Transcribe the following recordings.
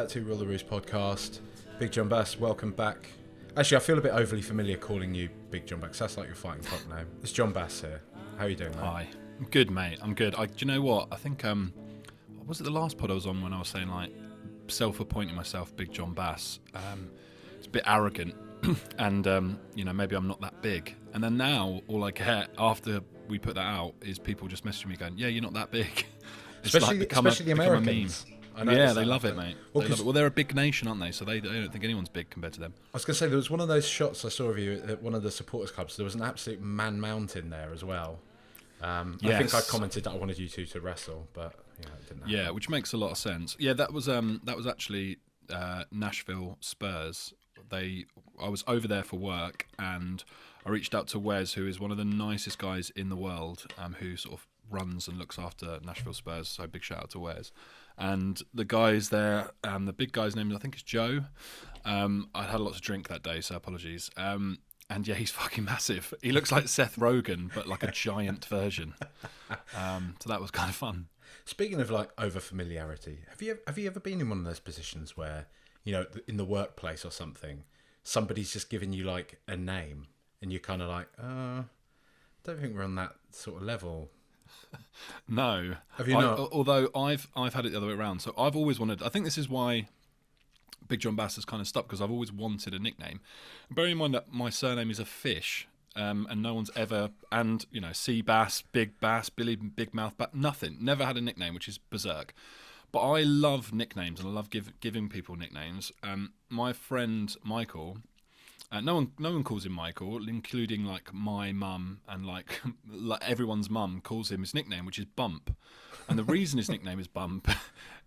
back to Rule the Roost podcast. Big Jon Bass, welcome back. Actually, I feel a bit overly familiar calling you Big Jon Bass. That's like your fighting cock name. It's Jon Bass here. How are you doing, mate? Hi. I'm good, mate. I'm good. Do you know what? I think, was it the last pod I was on when I was saying, like, self-appointing myself Big Jon Bass? It's a bit arrogant, and, maybe I'm not that big. And then now, all I get after we put that out is people just messaging me going, yeah, you're not that big. Especially the Americans. Yeah, they love it, mate. Well, they're a big nation, aren't they? So they don't think anyone's big compared to them. I was going to say, there was one of those shots I saw of you at one of the supporters clubs. There was an absolute man mountain there as well. Yes. I think I commented that I wanted you two to wrestle, but it didn't happen. Yeah, which makes a lot of sense. Yeah, that was actually Nashville Spurs. I was over there for work, and I reached out to Wes, who is one of the nicest guys in the world, who sort of runs and looks after Nashville Spurs. So big shout out to Wes. And the guys there, the big guy's name I think is Joe. I had a lot to drink that day, so apologies. And yeah, he's fucking massive. He looks like Seth Rogen, but like a giant version. So that was kind of fun. Speaking of like over familiarity, have you ever been in one of those positions where, in the workplace or something, somebody's just giving you like a name, and you're kind of like, don't think we're on that sort of level. No. Have you not? Although I've had it the other way around. So I've always wanted. I think this is why Big Jon Bass has kind of stuck, because I've always wanted a nickname. Bearing in mind that my surname is a fish, and no one's ever, and Sea Bass, Big Bass, Billy Big Mouth, but nothing. Never had a nickname, which is berserk. But I love nicknames, and I love giving people nicknames. My friend Michael. No one calls him Michael, including like my mum and like everyone's mum calls him his nickname, which is Bump. And the reason his nickname is Bump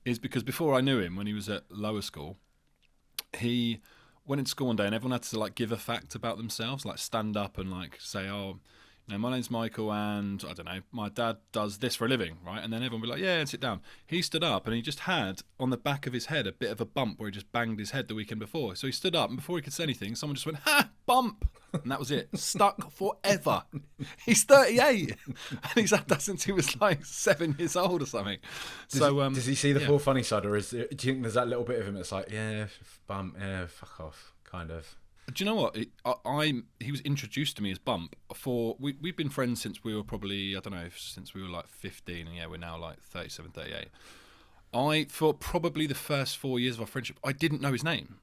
is because before I knew him, when he was at lower school, he went into school one day and everyone had to like give a fact about themselves, like stand up and like say, my name's Michael and I don't know, my dad does this for a living, right? And then everyone would be like, yeah, and sit down. He stood up and he just had on the back of his head a bit of a bump where he just banged his head the weekend before. So he stood up and before he could say anything, someone just went, ha, bump. And that was it. Stuck forever. He's 38 and he's had that since he was like 7 years old or something. Does he see the full funny side, or do you think there's that little bit of him that's like, yeah, bump, yeah, fuck off, kind of? Do you know what? He was introduced to me as Bump. We've been friends since we were probably, I don't know, since we were like 15, and yeah, we're now like 37, 38. For probably the first 4 years of our friendship, I didn't know his name.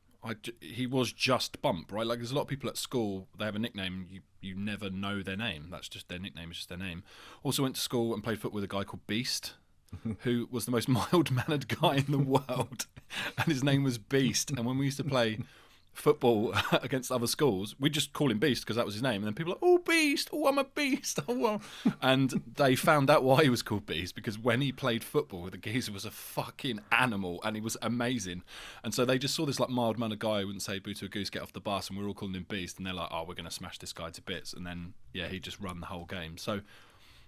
He was just Bump, right? Like there's a lot of people at school, they have a nickname, you never know their name. That's just their nickname, it's just their name. Also went to school and played football with a guy called Beast, who was the most mild-mannered guy in the world, and his name was Beast. And when we used to play football against other schools, we just call him Beast because that was his name, and then people are like, oh, Beast, oh, I'm a beast, oh, well. And they found out why he was called Beast, because when he played football, the geezer was a fucking animal and he was amazing. And so they just saw this like mild-mannered guy who wouldn't say boo to a goose, get off the bus, and we're all calling him Beast, and they're like, oh, we're going to smash this guy to bits. And then yeah, he just run the whole game. So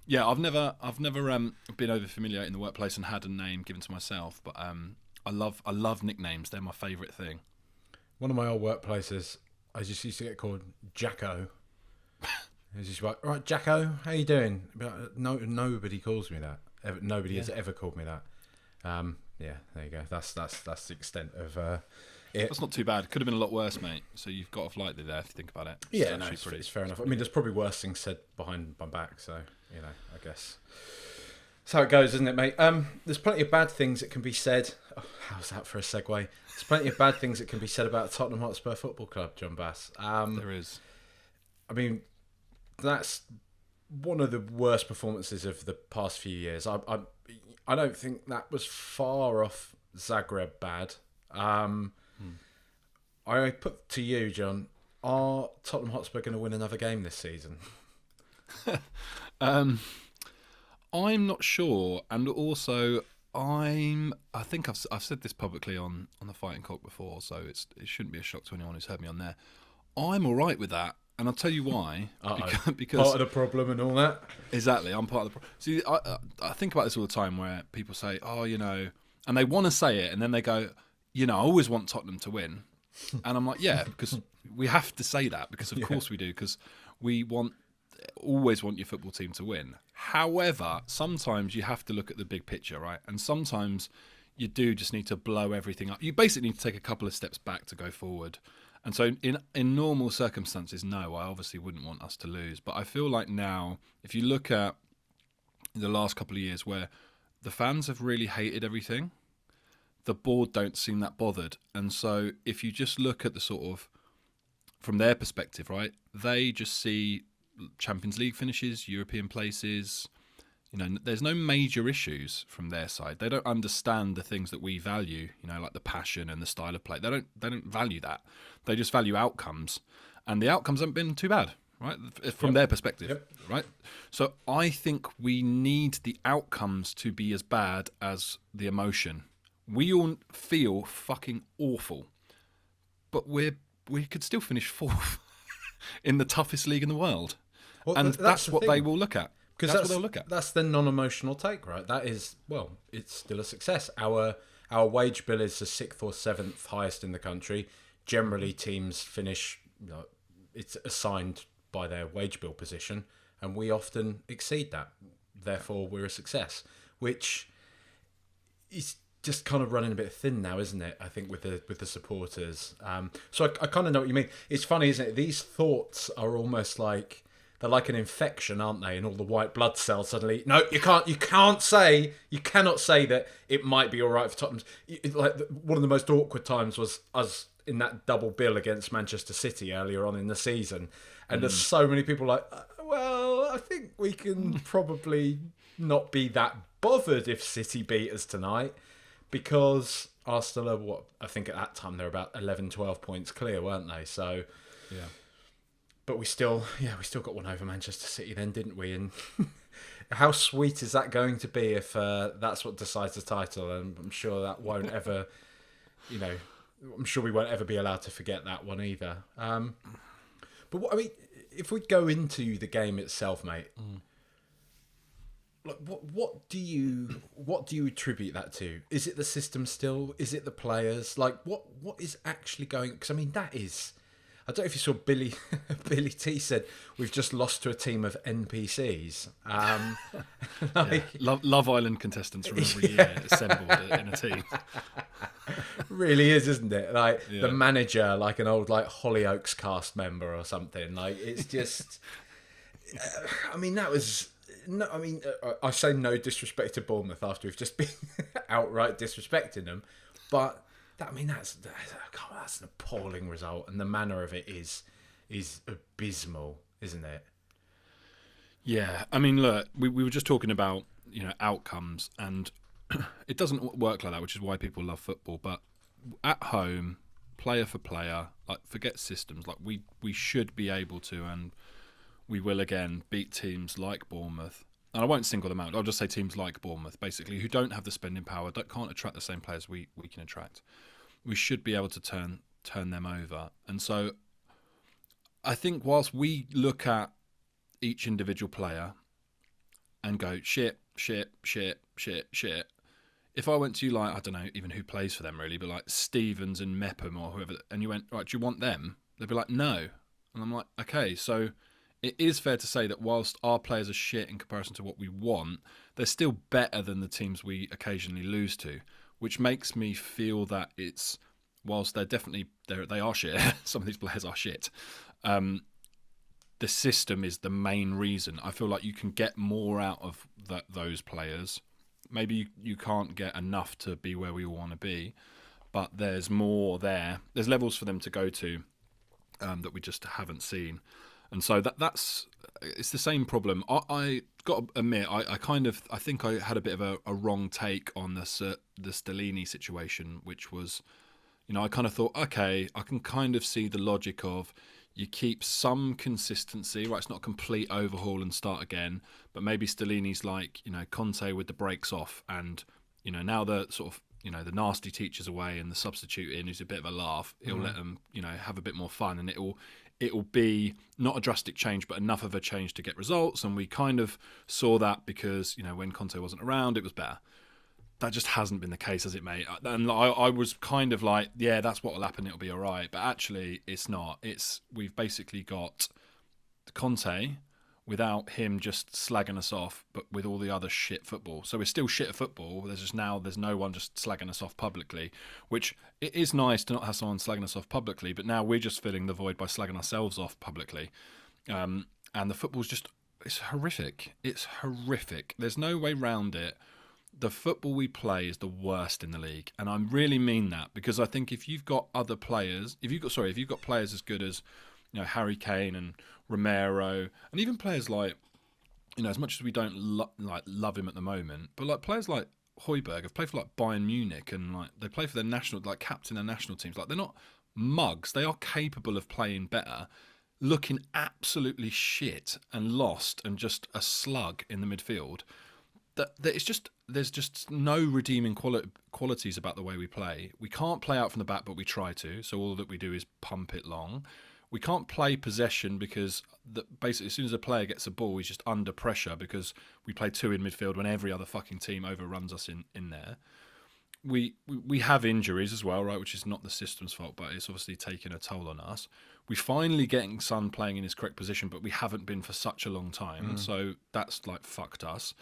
yeah, I've never been over familiar in the workplace and had a name given to myself, but I love nicknames. They're my favourite thing. One of my old workplaces, I just used to get called Jacko. It was just like, all right, Jacko, how you doing? Nobody calls me that. Nobody has ever called me that. Yeah, there you go. That's the extent of it. That's not too bad. Could have been a lot worse, mate. So you've got off lightly there if you think about it. Yeah, no, it's fair enough. I mean, there's probably worse things said behind my back, so, I guess. That's how it goes, isn't it, mate? There's plenty of bad things that can be said. Oh, how's that for a segue? There's plenty of bad things that can be said about Tottenham Hotspur Football Club, Jon Bass. There is. I mean, that's one of the worst performances of the past few years. I don't think that was far off Zagreb bad. I put to you, John, are Tottenham Hotspur going to win another game this season? I'm not sure, and also I think I've said this publicly on the Fighting Cock before, so it shouldn't be a shock to anyone who's heard me on there. I'm all right with that, and I'll tell you why. Because part of the problem and all that. Exactly, I'm part of the problem. See, I think about this all the time, where people say, "Oh, and they want to say it, and then they go, I always want Tottenham to win," and I'm like, "Yeah, because we have to say that, because of course we do, because we always want your football team to win." However, sometimes you have to look at the big picture, right? And sometimes you do just need to blow everything up. You basically need to take a couple of steps back to go forward. And so in normal circumstances, no, I obviously wouldn't want us to lose. But I feel like now, if you look at the last couple of years where the fans have really hated everything, the board don't seem that bothered. And so if you just look at the sort of, from their perspective, right, they just see Champions League finishes, European places. There's no major issues from their side. They don't understand the things that we value, like the passion and the style of play. They don't value that. They just value outcomes. And the outcomes haven't been too bad, right? From their perspective, right? So I think we need the outcomes to be as bad as the emotion. We all feel fucking awful, but we could still finish fourth in the toughest league in the world. Well, and that's what they will look at. Because that's what they'll look at. That's the non-emotional take, right? That is, well, it's still a success. Our wage bill is the 6th or 7th highest in the country. Generally, teams finish, it's assigned by their wage bill position, and we often exceed that. Therefore, we're a success, which is just kind of running a bit thin now, isn't it? I think with the supporters. So I kind of know what you mean. It's funny, isn't it? These thoughts are almost like, they're like an infection, aren't they? And all the white blood cells suddenly. No, you cannot say that it might be all right for Tottenham. Like one of the most awkward times was us in that double bill against Manchester City earlier on in the season, and there's so many people like, well, I think we can probably not be that bothered if City beat us tonight, because Arsenal are what I think at that time they're about 11, 12 points clear, weren't they? So yeah. But we still got one over Manchester City then, didn't we? And how sweet is that going to be if that's what decides the title? And I'm sure that won't ever, I'm sure we won't ever be allowed to forget that one either. But if we go into the game itself, mate, like what do you attribute that to? Is it the system still? Is it the players? Like what is actually going? Because that is. I don't know if you saw Billy T said, we've just lost to a team of NPCs. Love Island contestants from every year assembled in a team. Really is, isn't it? Like the manager, like an old Hollyoaks cast member or something. Like it's just, that was, no, I say no disrespect to Bournemouth after we've just been outright disrespecting them, but that's an appalling result, and the manner of it is abysmal, isn't it? Yeah, look, we were just talking about outcomes, and it doesn't work like that, which is why people love football. But at home, player for player, forget systems. We should be able to, and we will again beat teams like Bournemouth. And I won't single them out. I'll just say teams like Bournemouth, basically, who don't have the spending power, can't attract the same players we can attract. We should be able to turn them over. And so I think whilst we look at each individual player and go, shit, if I went to you I don't know even who plays for them really, but like Stevens and Mepham or whoever, and you went, right, do you want them? They'd be like, no. And I'm like, okay, so it is fair to say that whilst our players are shit in comparison to what we want, they're still better than the teams we occasionally lose to, which makes me feel that it's, whilst they are shit, some of these players are shit, the system is the main reason. I feel like you can get more out of those players. Maybe you can't get enough to be where we all want to be, but there's more there. There's levels for them to go to that we just haven't seen. And so it's the same problem. I got to admit, I think I had a bit of a wrong take on the Stellini situation, which was, I kind of thought, okay, I can kind of see the logic of you keep some consistency, right? It's not a complete overhaul and start again, but maybe Stellini's like, Conte with the brakes off, and now the sort of the nasty teacher's away and the substitute in who's a bit of a laugh. It'll let them have a bit more fun, and it'll be not a drastic change, but enough of a change to get results. And we kind of saw that because, when Conte wasn't around, it was better. That just hasn't been the case, has it, mate? And I was kind of like, yeah, that's what will happen. It'll be all right. But actually, it's not. We've basically got Conte without him just slagging us off, but with all the other shit football. So we're still shit at football. There's no one just slagging us off publicly, which it is nice to not have someone slagging us off publicly, but now we're just filling the void by slagging ourselves off publicly. And the football's just, it's horrific. It's horrific. There's no way round it. The football we play is the worst in the league, and I really mean that, because I think if you've got other players, if you've got players as good as, you know, Harry Kane and Romero, and even players like, you know, as much as we don't love him at the moment, but like players like Højbjerg have played for like Bayern Munich, and like they play for their national, like captain their national teams. Like they're not mugs; they are capable of playing better. Looking absolutely shit and lost and just a slug in the midfield. That it's just, there's just no redeeming qualities about the way we play. We can't play out from the back, but we try to. So all that we do is pump it long. We can't play possession because basically as soon as a player gets a ball, he's just under pressure because we play two in midfield when every other fucking team overruns us in there. We have injuries as well, right, which is not the system's fault, but it's obviously taking a toll on us. We finally getting Son playing in his correct position, but we haven't been for such a long time. So that's like fucked us.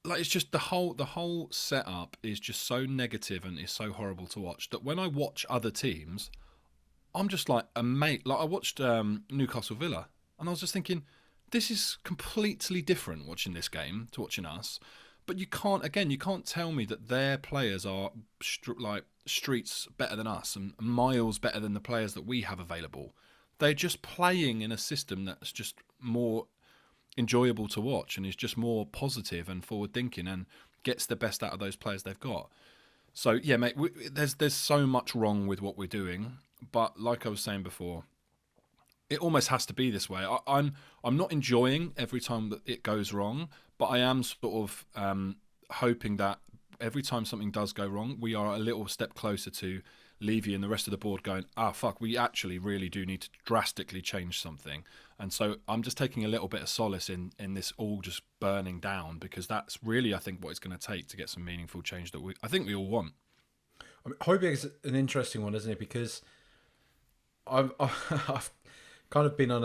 Like it's just the whole setup is just so negative and is so horrible to watch that when I watch other teams, I'm just like a mate. Like I watched Newcastle Villa, and I was just thinking, this is completely different watching this game to watching us. But you can't tell me that their players are like streets better than us and miles better than the players that we have available. They're just playing in a system that's just more enjoyable to watch and is just more positive and forward thinking and gets the best out of those players they've got. So yeah, mate, there's so much wrong with what we're doing, but like I was saying before, it almost has to be this way. I'm not enjoying every time that it goes wrong, but I am sort of hoping that every time something does go wrong, we are a little step closer to Levy and the rest of the board going, fuck, we actually really do need to drastically change something. And so I'm just taking a little bit of solace in this all just burning down, because that's really, I think, what it's going to take to get some meaningful change that I think we all want. I mean, Højbjerg is an interesting one, isn't it? Because I've kind of been on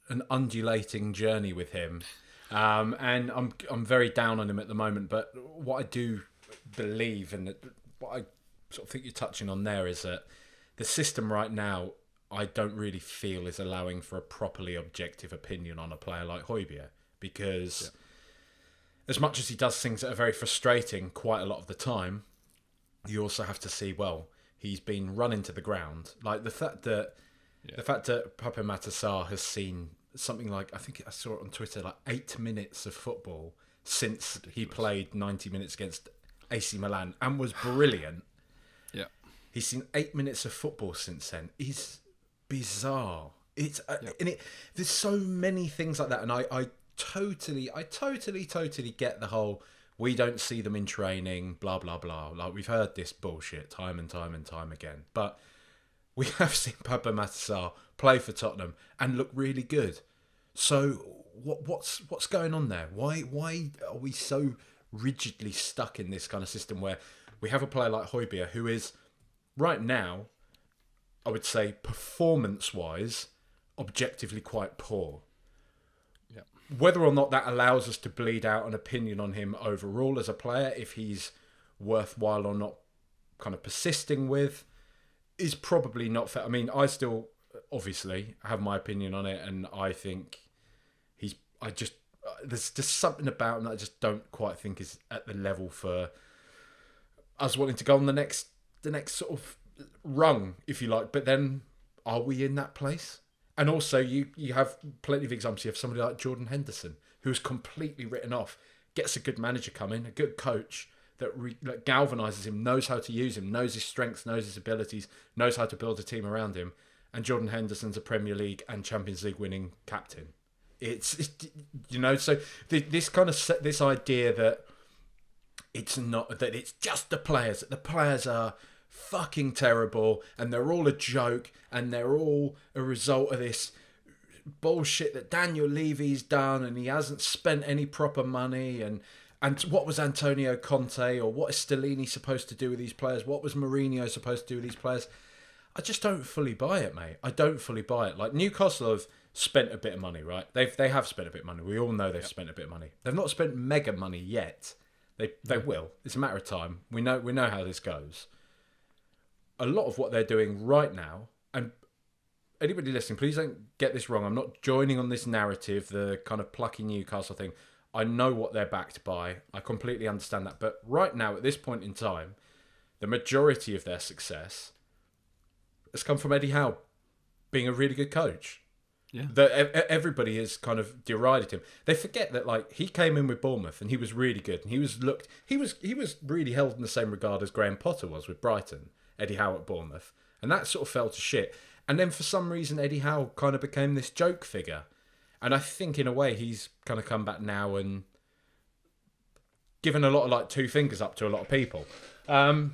an undulating journey with him, and I'm very down on him at the moment. But what I do believe, and what I sort of think you're touching on there, is that the system right now, I don't really feel is allowing for a properly objective opinion on a player like Højbjerg, because as much as he does things that are very frustrating quite a lot of the time, you also have to see, well, he's been run into the ground. Like the fact that Pape Matar has seen something like, I think I saw it on Twitter, like 8 minutes of football since he played 90 minutes against AC Milan and was brilliant. Yeah, he's seen 8 minutes of football since then. It's bizarre. It's there's so many things like that, and I totally get the whole, we don't see them in training, blah blah blah. Like we've heard this bullshit time and time again, but we have seen Pape Matar play for Tottenham and look really good. So what's going on there? Why are we so rigidly stuck in this kind of system where we have a player like Højbjerg who is right now, I would say, performance-wise, objectively quite poor. Yeah. Whether or not that allows us to bleed out an opinion on him overall as a player, if he's worthwhile or not kind of persisting with, is probably not fair. I mean, I still obviously have my opinion on it, and I think there's just something about him that I just don't quite think is at the level for us wanting to go on the next sort of rung, if you like. But then, are we in that place? And also, you have plenty of examples. You have somebody like Jordan Henderson, who is completely written off, gets a good manager coming, a good coach that galvanises him, knows how to use him, knows his strengths, knows his abilities, knows how to build a team around him. And Jordan Henderson's a Premier League and Champions League winning captain. It's you know, so this kind of this idea that it's not, that it's just the players, that the players are fucking terrible and they're all a joke and they're all a result of this bullshit that Daniel Levy's done, and he hasn't spent any proper money, and what was Antonio Conte or what is Stellini supposed to do with these players? What was Mourinho supposed to do with these players? I just don't fully buy it, mate. I don't fully buy it. Like, Newcastle have spent a bit of money, right? They have spent a bit of money. We all know they've spent a bit of money. They've not spent mega money yet. They will. It's a matter of time. We know how this goes. A lot of what they're doing right now, and anybody listening, please don't get this wrong. I'm not joining on this narrative, the kind of plucky Newcastle thing. I know what they're backed by. I completely understand that. But right now, at this point in time, the majority of their success has come from Eddie Howe being a really good coach. Yeah. Everybody has kind of derided him. They forget that like he came in with Bournemouth and he was really good, and he was really held in the same regard as Graham Potter was with Brighton. Eddie Howe at Bournemouth, and that sort of fell to shit. And then for some reason, Eddie Howe kind of became this joke figure. And I think in a way he's kind of come back now and given a lot of like two fingers up to a lot of people. And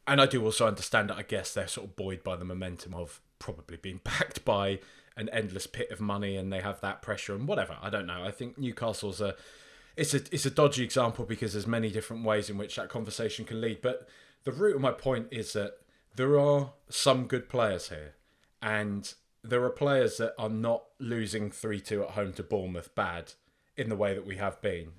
I do also understand that I guess they're sort of buoyed by the momentum of probably being backed by an endless pit of money, and they have that pressure and whatever. I don't know. I think Newcastle's it's a dodgy example because there's many different ways in which that conversation can lead. But the root of my point is that there are some good players here, and there are players that are not losing 3-2 at home to Bournemouth bad in the way that we have been.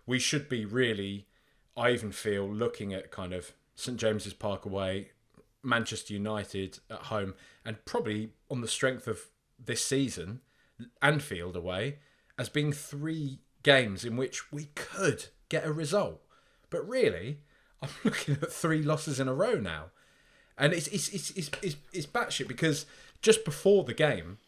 We should be really, I even feel, looking at kind of St James's Park away, Manchester United at home, and probably on the strength of this season, Anfield away, as being 3 games in which we could get a result. But really, I'm looking at 3 losses in a row now. And it's batshit because just before the game,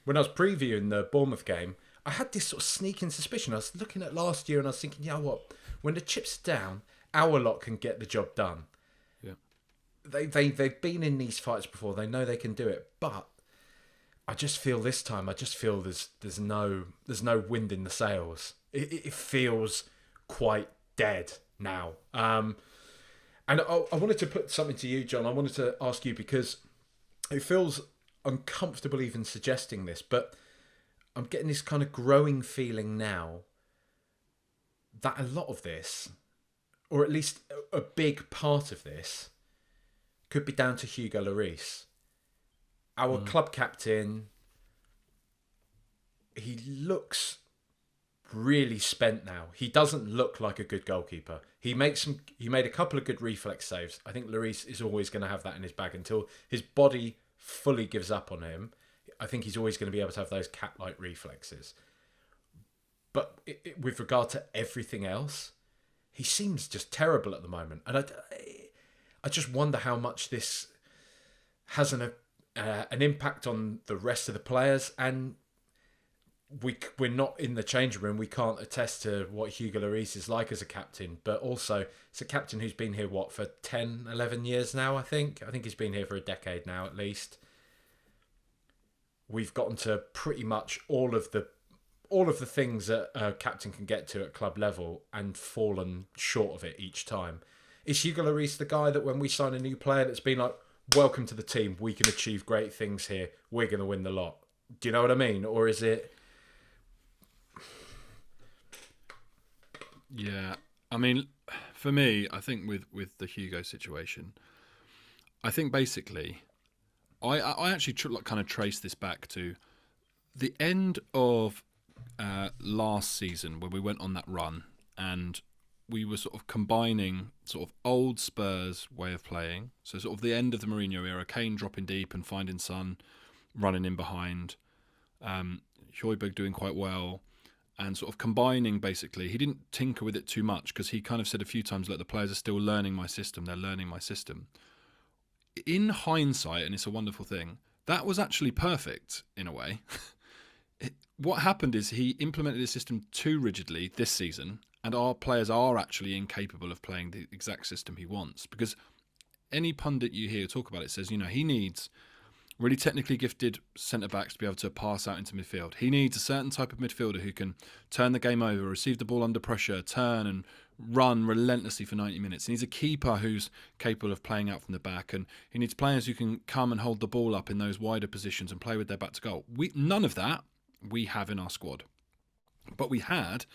when I was previewing the Bournemouth game, I had this sort of sneaking suspicion. I was looking at last year and I was thinking, you know what? When the chips are down, our lot can get the job done. Yeah. They've been in these fights before. They know they can do it. But I just feel this time, there's no wind in the sails. It feels quite dead now. And I wanted to put something to you, John. I wanted to ask you because it feels uncomfortable even suggesting this, but I'm getting this kind of growing feeling now that a lot of this, or at least a big part of this, could be down to Hugo Lloris. Our club captain, he looks really spent now. He doesn't look like a good goalkeeper. He made a couple of good reflex saves. I think Lloris is always going to have that in his bag until his body fully gives up on him. I think he's always going to be able to have those cat-like reflexes. But with regard to everything else, he seems just terrible at the moment. And I just wonder how much this has an impact on the rest of the players. And we're not in the changing room. We can't attest to what Hugo Lloris is like as a captain. But also, it's a captain who's been here, for 10, 11 years now, I think. I think he's been here for a decade now, at least. We've gotten to pretty much all of the things that a captain can get to at club level and fallen short of it each time. Is Hugo Lloris the guy that when we sign a new player that's been like, welcome to the team, we can achieve great things here, we're going to win the lot? Do you know what I mean? Or is it... Yeah, I mean, for me, I think with the Hugo situation, I think basically, I actually kind of trace this back to the end of last season when we went on that run and we were sort of combining sort of old Spurs way of playing, so sort of the end of the Mourinho era, Kane dropping deep and finding Son running in behind, Højbjerg doing quite well, and sort of combining basically. He didn't tinker with it too much because he kind of said a few times, look, the players are still learning my system, they're learning my system. In hindsight, and it's a wonderful thing, that was actually perfect in a way. What happened is he implemented his system too rigidly this season, and our players are actually incapable of playing the exact system he wants. Because any pundit you hear talk about it says, he needs really technically gifted centre-backs to be able to pass out into midfield. He needs a certain type of midfielder who can turn the game over, receive the ball under pressure, turn and run relentlessly for 90 minutes. He needs a keeper who's capable of playing out from the back, and he needs players who can come and hold the ball up in those wider positions and play with their back to goal. None of that we have in our squad. But we had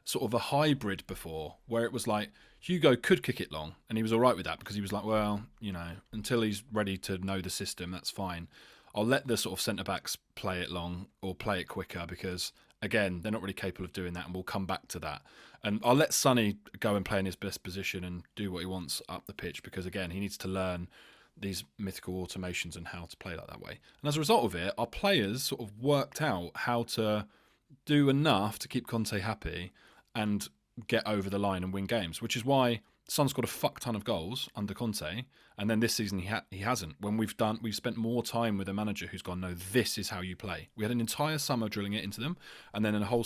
sort of a hybrid before where it was like Hugo could kick it long and he was all right with that because he was like, well, until he's ready to know the system, that's fine. I'll let the sort of centre backs play it long or play it quicker because again they're not really capable of doing that, and we'll come back to that. And I'll let Sonny go and play in his best position and do what he wants up the pitch because again he needs to learn these mythical automations and how to play like that way. And as a result of it, our players sort of worked out how to do enough to keep Conte happy and get over the line and win games, which is why Son scored a fuck ton of goals under Conte, and then this season he hasn't. When we've spent more time with a manager who's gone, no, this is how you play. We had an entire summer drilling it into them, and then a whole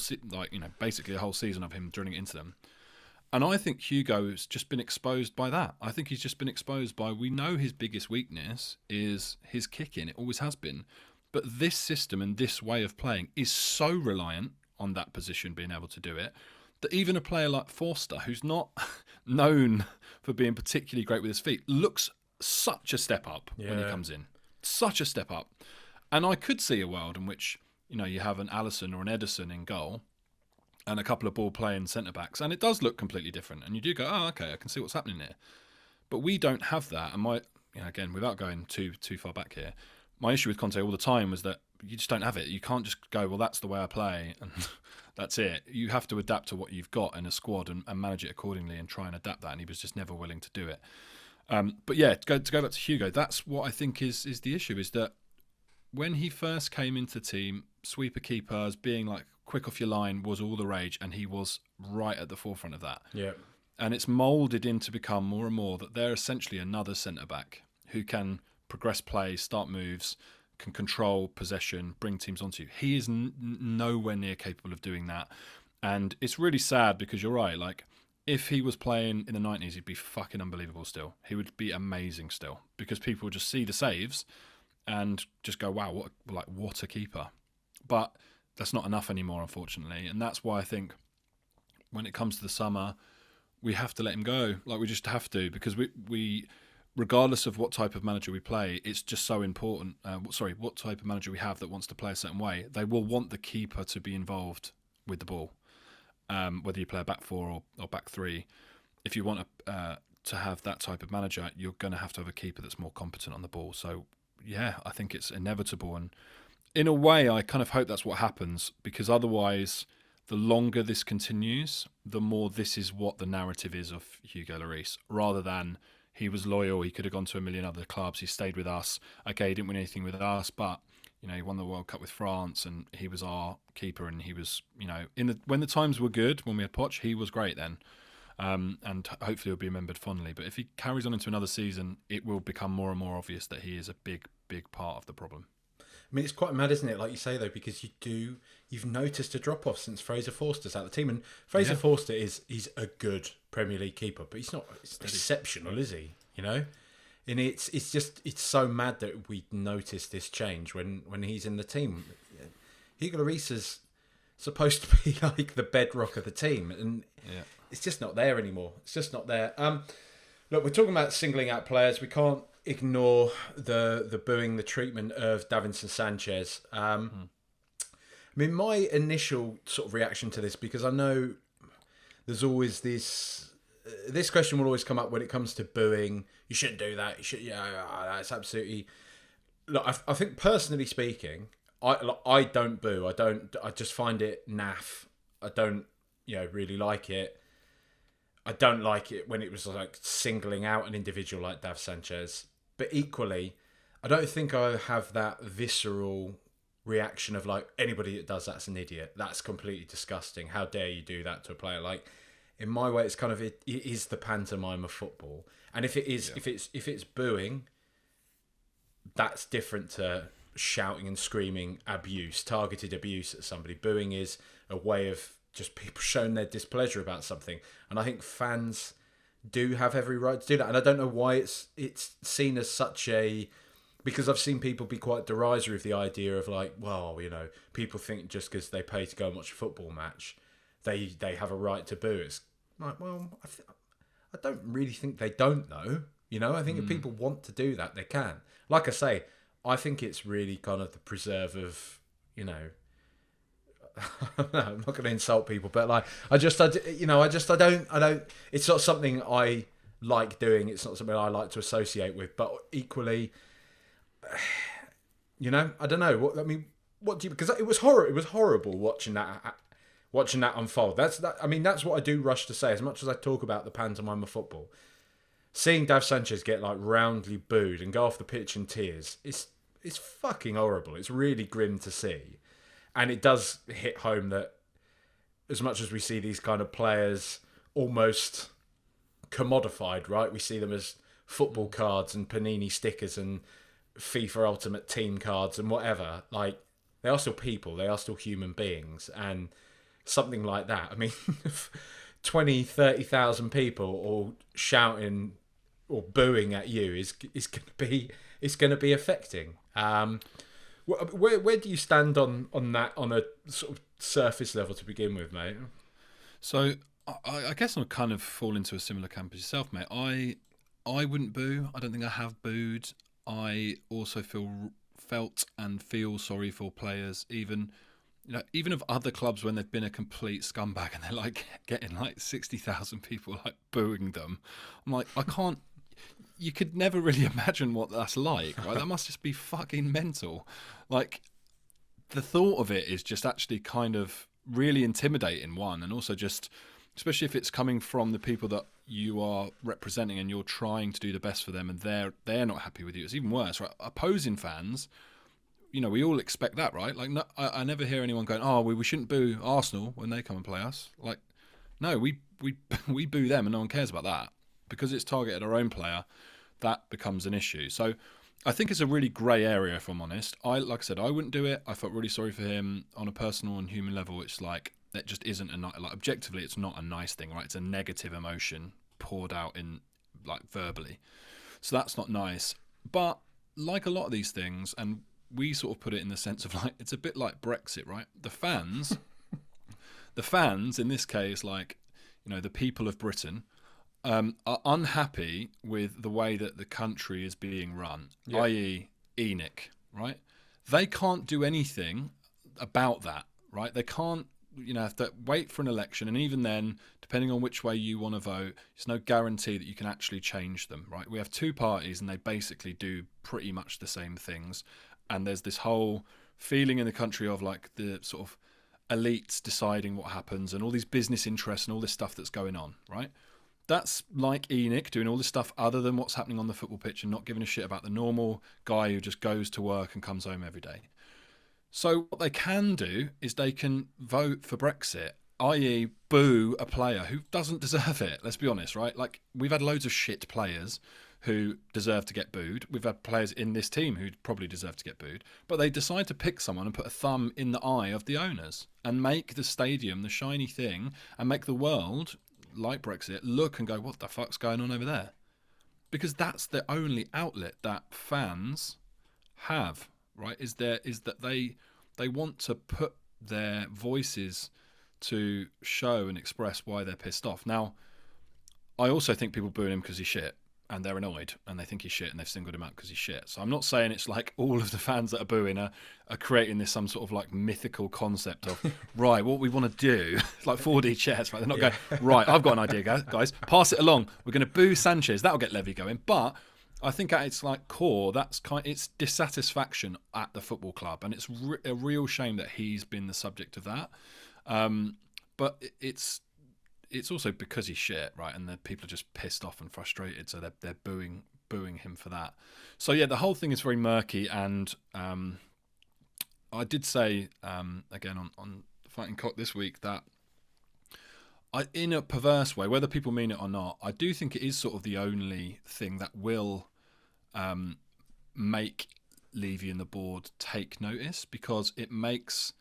basically a whole season of him drilling it into them. And I think Hugo's just been exposed by that. I think he's just been exposed by, we know his biggest weakness is his kicking. It always has been. But this system and this way of playing is so reliant on that position being able to do it that even a player like Forster, who's not known for being particularly great with his feet, looks such a step up when he comes in. Such a step up. And I could see a world in which, you have an Alisson or an Ederson in goal and a couple of ball-playing centre-backs, and it does look completely different. And you do go, oh, okay, I can see what's happening here. But we don't have that. And again, without going too far back here, my issue with Conte all the time was that you just don't have it. You can't just go, well, that's the way I play, and that's it. You have to adapt to what you've got in a squad and manage it accordingly and try and adapt that, and he was just never willing to do it. But yeah, to go back to Hugo, that's what I think is the issue, is that when he first came into the team, sweeper keepers, being like quick off your line was all the rage, and he was right at the forefront of that. Yeah. And it's moulded in to become more and more that they're essentially another centre-back who can progress play, start moves, can control possession, bring teams onto you. He is nowhere near capable of doing that. And it's really sad because you're right, like, if he was playing in the 90s, he'd be fucking unbelievable still. He would be amazing still because people just see the saves and just go, wow, what a keeper. But that's not enough anymore, unfortunately. And that's why I think when it comes to the summer, we have to let him go. Like, we just have to, because we regardless of what type of manager we play, it's just so important. What type of manager we have that wants to play a certain way, they will want the keeper to be involved with the ball. Whether you play a back four or back three, if you want to have that type of manager, you're going to have a keeper that's more competent on the ball. So, yeah, I think it's inevitable. And in a way, I kind of hope that's what happens, because otherwise, the longer this continues, the more this is what the narrative is of Hugo Lloris, rather than he was loyal, he could have gone to a million other clubs, he stayed with us. Okay, he didn't win anything with us, but he won the World Cup with France, and he was our keeper, and he was, when the times were good, when we had Poch, he was great then. And hopefully he'll be remembered fondly. But if he carries on into another season, it will become more and more obvious that he is a big, big part of the problem. I mean, it's quite mad, isn't it? Like you say, though, because you've noticed a drop-off since Fraser Forster's out of the team. And Fraser Forster he's a good Premier League keeper, but he's not exceptional, is he? And it's so mad that we notice this change when he's in the team. Hugo Lloris is supposed to be like the bedrock of the team, and it's just not there anymore. It's just not there. Look, we're talking about singling out players. We can't ignore the booing, the treatment of Dav Sanchez. I mean, my initial sort of reaction to this, because I know there's always this question will always come up when it comes to booing. You shouldn't do that. You should. That's absolutely. Look, I think personally speaking, I don't boo. I just find it naff. I don't really like it. I don't like it when it was like singling out an individual like Dav Sanchez. But equally, I don't think I have that visceral reaction of like, anybody that does that's an idiot. That's completely disgusting. How dare you do that to a player? Like, in my way, it's kind of it is the pantomime of football. And if it is, if it's booing, that's different to shouting and screaming abuse, targeted abuse at somebody. Booing is a way of just people showing their displeasure about something. And I think fans do have every right to do that. And I don't know why it's seen as such a... Because I've seen people be quite derisory of the idea of like, well, people think just because they pay to go and watch a football match, they have a right to boo. It's like, well, I don't really think they don't, though. I think if people want to do that, they can. Like I say, I think it's really kind of the preserve of, I'm not going to insult people, but like, I don't. It's not something I like doing. It's not something I like to associate with. But equally, You know, I don't know. What do you? Because it was horror. It was horrible watching that unfold. That's that. I mean, that's what I do rush to say. As much as I talk about the pantomime of football, seeing Dav Sanchez get like roundly booed and go off the pitch in tears, it's fucking horrible. It's really grim to see, and it does hit home that as much as we see these kind of players almost commodified, right? We see them as football cards and Panini stickers and FIFA Ultimate Team cards and whatever. Like, they are still people. They are still human beings. And something like that, I mean, 20, 30,000 people all shouting or booing at you is going to be affecting. Where do you stand on that on a sort of surface level to begin with, mate? So I guess I'll kind of fall into a similar camp as yourself, mate. I wouldn't boo. I don't think I have booed. I also felt and feel sorry for players, even of other clubs when they've been a complete scumbag and they're like getting like 60,000 people like booing them. I'm like, I can't. You could never really imagine what that's like, right? That must just be fucking mental. Like, the thought of it is just actually kind of really intimidating, one, and also just, especially if it's coming from the people that you are representing and you're trying to do the best for them and they're not happy with you. It's even worse, right? Opposing fans, we all expect that, right? Like, no, I never hear anyone going, oh, we shouldn't boo Arsenal when they come and play us. Like, no, we boo them and no one cares about that. Because it's targeted our own player, that becomes an issue. So I think it's a really grey area, if I'm honest. Like I said, I wouldn't do it. I felt really sorry for him on a personal and human level. It's like, that just isn't like, objectively, it's not a nice thing, right? It's a negative emotion poured out in, like, verbally. So that's not nice. But like a lot of these things, and we sort of put it in the sense of, like, it's a bit like Brexit, right? The fans in this case, like, the people of Britain, are unhappy with the way that the country is being run, i.e. ENIC, right? They can't do anything about that, right? They can't, have to wait for an election, and even then, depending on which way you want to vote, there's no guarantee that you can actually change them, right? We have two parties, and they basically do pretty much the same things, and there's this whole feeling in the country of, like, the sort of elites deciding what happens, and all these business interests and all this stuff that's going on, right? That's like ENIC doing all this stuff other than what's happening on the football pitch and not giving a shit about the normal guy who just goes to work and comes home every day. So what they can do is they can vote for Brexit, i.e. boo a player who doesn't deserve it. Let's be honest, right? Like, we've had loads of shit players who deserve to get booed. We've had players in this team who probably deserve to get booed. But they decide to pick someone and put a thumb in the eye of the owners and make the stadium the shiny thing and make the world, like Brexit, look and go, what the fuck's going on over there? Because that's the only outlet that fans have, right? Is that they want to put their voices to show and express why they're pissed off. Now, I also think people booing him because he's shit, and they're annoyed, and they think he's shit, and they've singled him out because he's shit. So I'm not saying it's like all of the fans that are booing are creating this some sort of like mythical concept of, right, what we want to do, like 4D chess, right? They're not going, right, I've got an idea, guys, pass it along. We're going to boo Sanchez. That'll get Levy going. But I think at its like core, it's dissatisfaction at the football club, and it's a real shame that he's been the subject of that. But it's also because he's shit, right? And the people are just pissed off and frustrated, so they're booing him for that. So yeah, the whole thing is very murky. And I did say again on Fighting Cock this week that in a perverse way, whether people mean it or not, I do think it is sort of the only thing that will make Levy and the board take notice, because it makes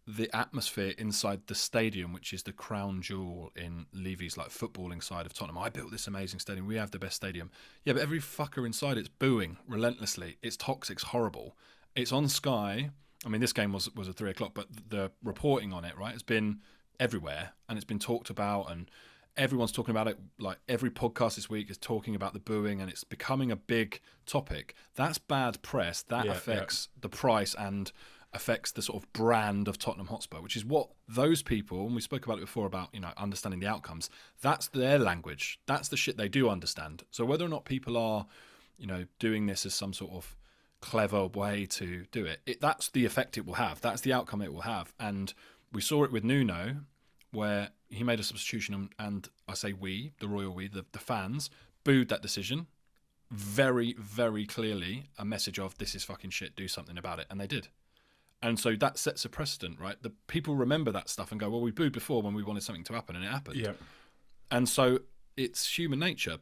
the atmosphere inside the stadium, which is the crown jewel in Levy's like footballing side of Tottenham. I built this amazing stadium. We have the best stadium. Yeah, but every fucker inside it's booing relentlessly. It's toxic. It's horrible. It's on Sky. I mean, this game was at 3 o'clock, but the reporting on it, right, has been everywhere, and it's been talked about, and everyone's talking about it. Like, every podcast this week is talking about the booing, and it's becoming a big topic. That's bad press. That affects the price and affects the sort of brand of Tottenham Hotspur, which is what those people, and we spoke about it before about, understanding the outcomes, that's their language. That's the shit they do understand. So whether or not people are, doing this as some sort of clever way to do it. That's the effect it will have. That's the outcome it will have. And we saw it with Nuno, where he made a substitution, and I say we, the royal we, the fans, booed that decision. Very, very clearly a message of, this is fucking shit, do something about it. And they did. And so that sets a precedent, right? The people remember that stuff and go, well, we booed before when we wanted something to happen, and it happened. Yeah. And so it's human nature.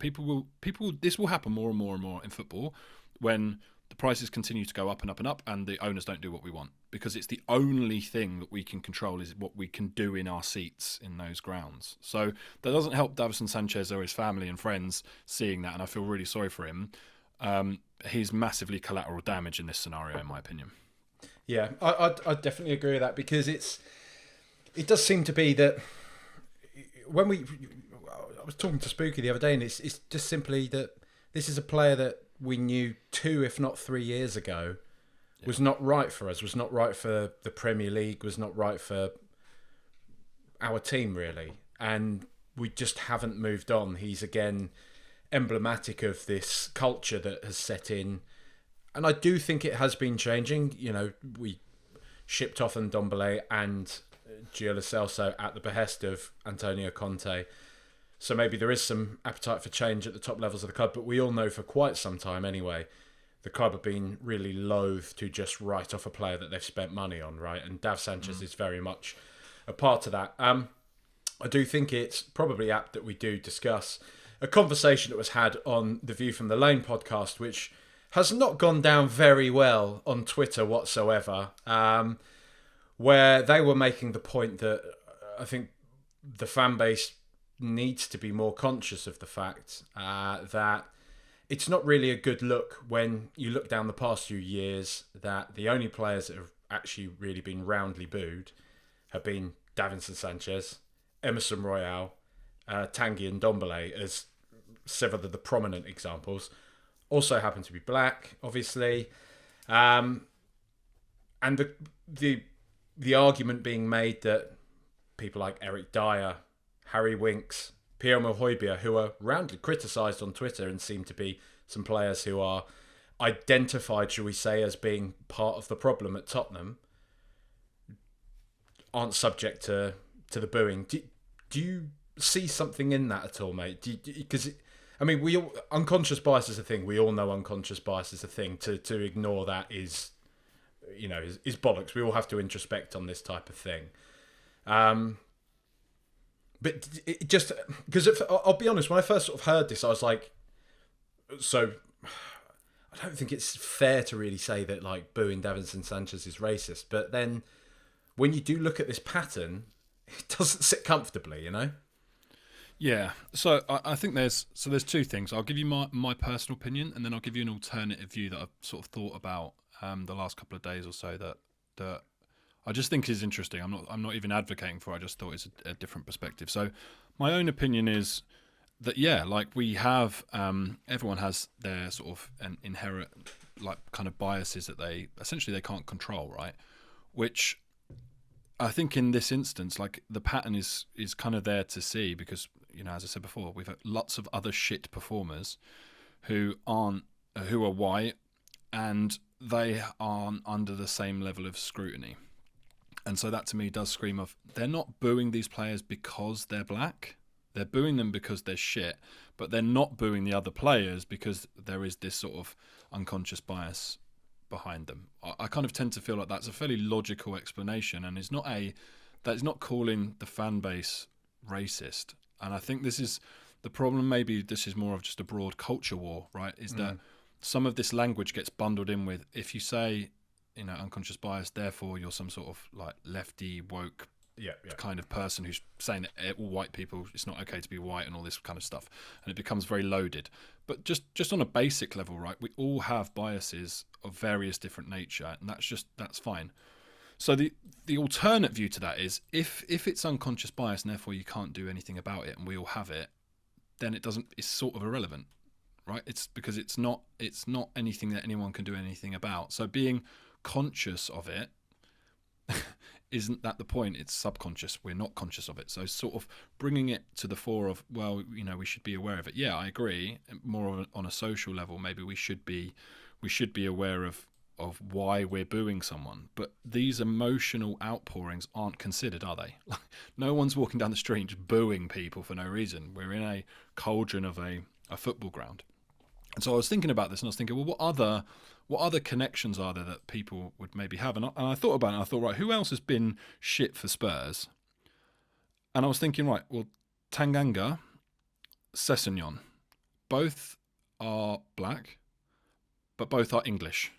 This will happen more and more and more in football when the prices continue to go up and up and up, and the owners don't do what we want, because it's the only thing that we can control is what we can do in our seats in those grounds. So that doesn't help Dav Sanchez or his family and friends seeing that, and I feel really sorry for him. He's massively collateral damage in this scenario, in my opinion. Yeah, I definitely agree with that, because it does seem to be that when I was talking to Spooky the other day, and it's just simply that this is a player that we knew 2, if not 3 years ago, was not right for us, was not right for the Premier League, was not right for our team, really. And we just haven't moved on. He's, again, emblematic of this culture that has set in. And I do think it has been changing. You know, we shipped off Ndombele and Gio Lo Celso at the behest of Antonio Conte. So maybe there is some appetite for change at the top levels of the club. But we all know for quite some time anyway, the club have been really loath to just write off a player that they've spent money on, right? And Dav Sanchez is very much a part of that. I do think it's probably apt that we do discuss a conversation that was had on the View from the Lane podcast, which has not gone down very well on Twitter whatsoever, where they were making the point that I think the fan base needs to be more conscious of the fact that it's not really a good look when you look down the past few years that the only players that have actually really been roundly booed have been Davinson Sanchez, Emerson Royale, Tanguy Ndombele as several of the prominent examples. Also happen to be black, obviously. And the argument being made that people like Eric Dyer, Harry Winks, Pierre Hojbjerg, who are roundly criticised on Twitter and seem to be some players who are identified, shall we say, as being part of the problem at Tottenham, aren't subject to the booing. Do you see something in that at all, mate? Because I mean, unconscious bias is a thing. We all know unconscious bias is a thing. To ignore that is bollocks. We all have to introspect on this type of thing. But it just because I'll be honest, when I first sort of heard this, I was like, so I don't think it's fair to really say that like booing Davinson Sanchez is racist. But then when you do look at this pattern, it doesn't sit comfortably, you know. Yeah, so I think there's two things. I'll give you my personal opinion, and then I'll give you an alternative view that I've sort of thought about the last couple of days or so that I just think is interesting. I'm not even advocating for it. I just thought it's a different perspective. So my own opinion is that, yeah, like we have, everyone has their sort of an inherent like kind of biases that they can't control, right? Which I think in this instance, like the pattern is kind of there to see because, you know, as I said before, we've had lots of other shit performers who are white and they aren't under the same level of scrutiny. And so that to me does scream of, they're not booing these players because they're black. They're booing them because they're shit, but they're not booing the other players because there is this sort of unconscious bias behind them. I kind of tend to feel like that's a fairly logical explanation, and that is not calling the fan base racist. And I think this is the problem. Maybe this is more of just a broad culture war, right? Is that some of this language gets bundled in with, if you say, you know, unconscious bias, therefore you're some sort of like lefty woke kind of person who's saying that all white people, it's not okay to be white and all this kind of stuff, and it becomes very loaded. But just on a basic level, right, we all have biases of various different nature, and that's fine. So the alternate view to that is if it's unconscious bias and therefore you can't do anything about it, and we all have it, then it's sort of irrelevant, right? It's because it's not anything that anyone can do anything about. So being conscious of it isn't that the point? It's subconscious. We're not conscious of it. So sort of bringing it to the fore of, well, you know, we should be aware of it. Yeah, I agree. More on a social level, maybe we should be aware of of why we're booing someone. But these emotional outpourings aren't considered, are they? No one's walking down the street just booing people for no reason. We're in a cauldron of a football ground. And so I was thinking about this, and I was thinking, well, what other connections are there that people would maybe have? And I thought about it, and I thought, right, who else has been shit for Spurs? And I was thinking, right, well, Tanganga, Sessegnon, both are black, but both are English,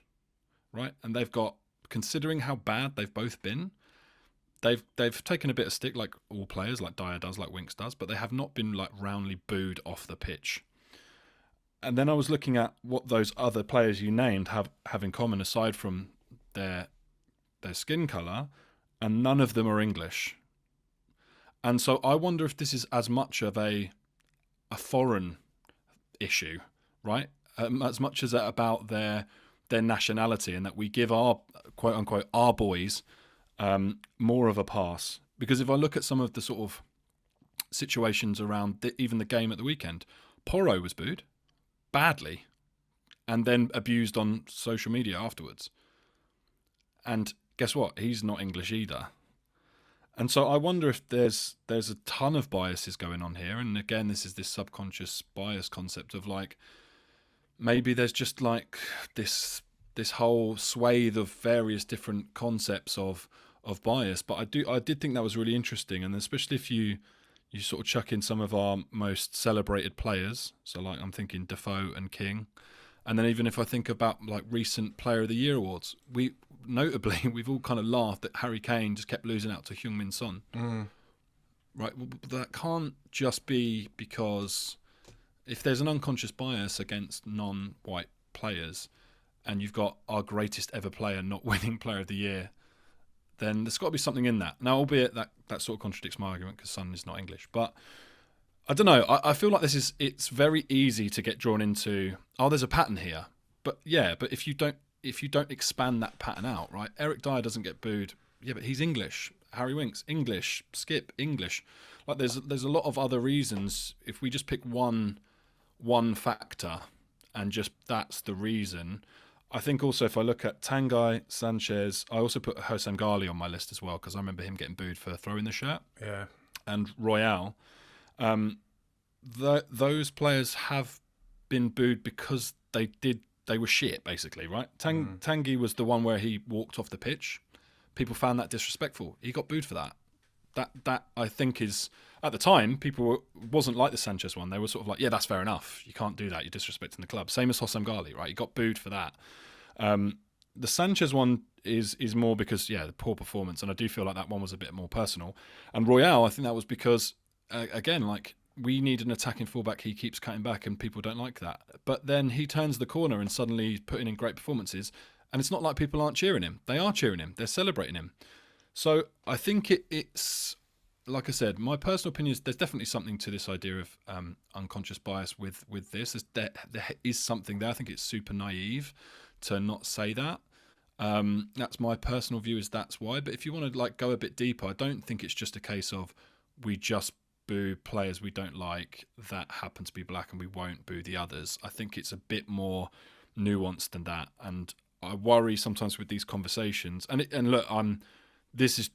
right? And they've got, considering how bad they've both been, they've taken a bit of stick, like all players, like Dyer does, like Winks does, but they have not been like roundly booed off the pitch. And then I was looking at what those other players you named have in common, aside from their skin colour, and none of them are English. And so I wonder if this is as much of a foreign issue, right? As much as about their nationality, and that we give our quote unquote our boys more of a pass. Because if I look at some of the sort of situations around even the game at the weekend, Porro was booed badly and then abused on social media afterwards. And guess what? He's not English either. And so I wonder if there's a ton of biases going on here. And again, this is this subconscious bias concept of like, maybe there's just like this whole swathe of various different concepts of bias. But I did think that was really interesting. And especially if you sort of chuck in some of our most celebrated players. So like I'm thinking Defoe and King. And then even if I think about like recent Player of the Year awards, we've all kind of laughed that Harry Kane just kept losing out to Heung-min Son. Right, well, that can't just be because if there's an unconscious bias against non-white players and you've got our greatest ever player not winning Player of the Year, then there's got to be something in that. Now, albeit that sort of contradicts my argument because Son is not English. But I don't know. I feel like it's very easy to get drawn into, there's a pattern here. But if you don't expand that pattern out, right? Eric Dyer doesn't get booed. Yeah, but he's English. Harry Winks, English. Skip, English. Like there's a lot of other reasons. If we just pick one factor and just that's the reason. I think also if I look at Tanguy, Sanchez, I also put Hosam Ghali on my list as well because I remember him getting booed for throwing the shirt. Yeah. And Royale. Those players have been booed because they were shit, basically, right? Tanguy was the one where he walked off the pitch. People found that disrespectful. He got booed for that. That I think is, at the time, people wasn't like the Sanchez one. They were sort of like, yeah, that's fair enough. You can't do that. You're disrespecting the club. Same as Hosam Ghali, right? He got booed for that. The Sanchez one is more because, the poor performance, and I do feel like that one was a bit more personal. And Royale, I think that was because, again, like, we need an attacking fullback. He keeps cutting back and people don't like that. But then he turns the corner and suddenly he's putting in great performances. And it's not like people aren't cheering him. They are cheering him. They're celebrating him. So I think it's, like I said, my personal opinion is there's definitely something to this idea of unconscious bias with this. There is something there. I think it's super naive to not say that. That's my personal view, is that's why. But if you want to like go a bit deeper, I don't think it's just a case of we just boo players we don't like that happen to be black and we won't boo the others. I think it's a bit more nuanced than that, and I worry sometimes with these conversations. And look, this is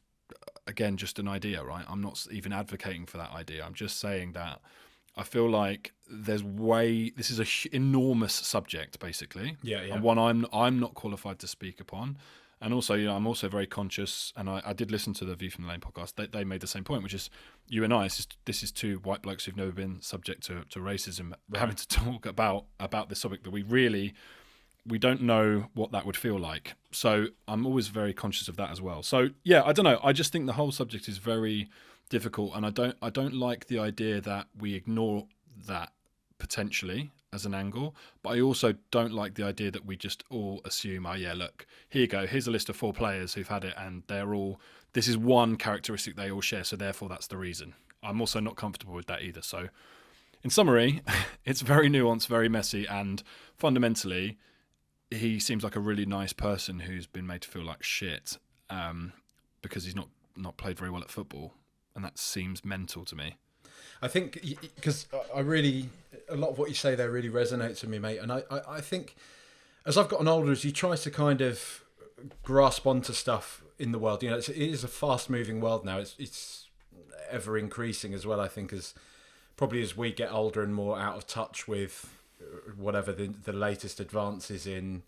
again just an idea, right? I'm not even advocating for that idea. I'm just saying that I feel like this is an enormous subject, basically. Yeah. And one I'm not qualified to speak upon. And also, I'm also very conscious, and I did listen to the View from the Lane podcast. They made the same point, which is you and I. This is two white blokes who've never been subject to racism, right, having to talk about this topic that we don't know what that would feel like. So I'm always very conscious of that as well. So I don't know. I just think the whole subject is very difficult, and I don't like the idea that we ignore that potentially as an angle, but I also don't like the idea that we just all assume, look, here you go, here's a list of 4 players who've had it, and this is one characteristic they all share, so therefore that's the reason. I'm also not comfortable with that either. So in summary, it's very nuanced, very messy, and fundamentally he seems like a really nice person who's been made to feel like shit because he's not played very well at football, and that seems mental to me. I think because a lot of what you say there really resonates with me, mate. And I think as I've gotten older, as you try to kind of grasp onto stuff in the world, it is a fast-moving world now. It's ever increasing as well, I think, as we get older and more out of touch with whatever the latest advances in